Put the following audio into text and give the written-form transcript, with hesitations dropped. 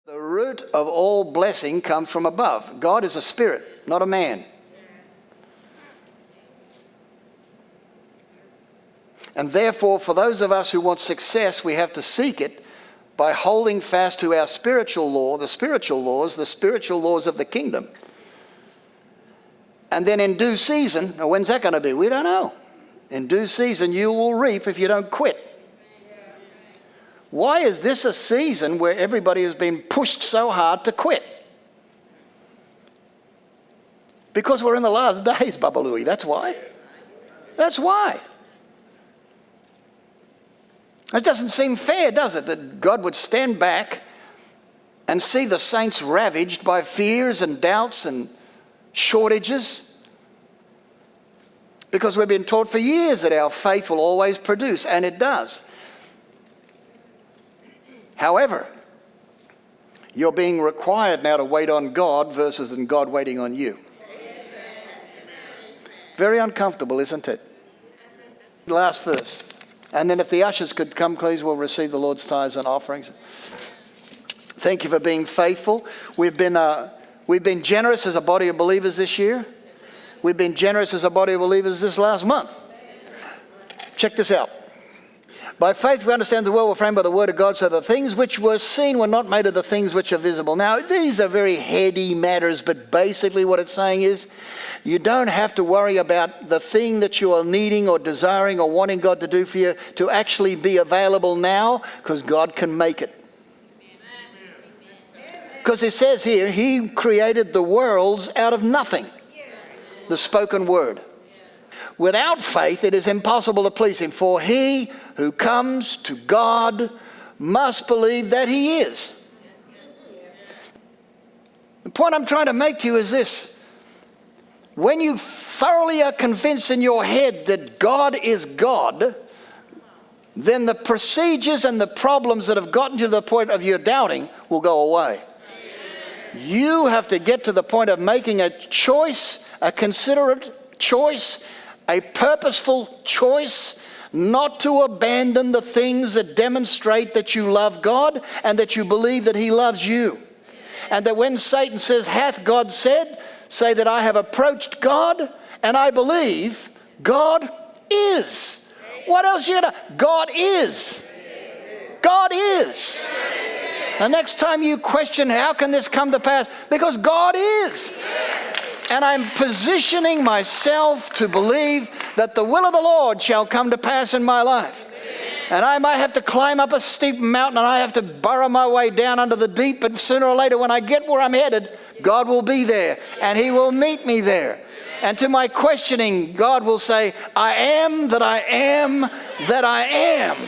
The root of all blessing comes from above. God is a spirit, not a man. And therefore, for those of us who want success, we have to seek it by holding fast to our spiritual law, the spiritual laws of the kingdom. And then in due season, now when's that going to be? We don't know. In due season, you will reap if you don't quit. Why is this a season where everybody has been pushed so hard to quit? Because we're in the last days, Baba Louie. That's why. That's why. It doesn't seem fair, does it, that God would stand back and see the saints ravaged by fears and doubts and shortages? Because we've been taught for years that our faith will always produce, and it does. However, you're being required now to wait on God versus than God waiting on you. Very uncomfortable, isn't it? Last verse. And then if the ushers could come, please, we'll receive the Lord's tithes and offerings. Thank you for being faithful. We've been generous as a body of believers this year. We've been generous as a body of believers this last month. Check this out. By faith we understand the world was framed by the word of God, so the things which were seen were not made of the things which are visible. Now, these are very heady matters, but basically what it's saying is you don't have to worry about the thing that you are needing or desiring or wanting God to do for you to actually be available now, because God can make it. Because it says here, He created the worlds out of nothing. The spoken word. Without faith, it is impossible to please Him, for he who comes to God must believe that He is. The point I'm trying to make to you is this. When you thoroughly are convinced in your head that God is God, then the procedures and the problems that have gotten you to the point of your doubting will go away. You have to get to the point of making a choice, a considerate choice, a purposeful choice, not to abandon the things that demonstrate that you love God and that you believe that He loves you. And that when Satan says, hath God said, say that I have approached God and I believe God is. What else you got? God is. God is. The next time you question, how can this come to pass? Because God is. And I'm positioning myself to believe that the will of the Lord shall come to pass in my life. And I might have to climb up a steep mountain and I have to burrow my way down under the deep, but sooner or later when I get where I'm headed, God will be there and He will meet me there. And to my questioning, God will say, I am that I am that I am.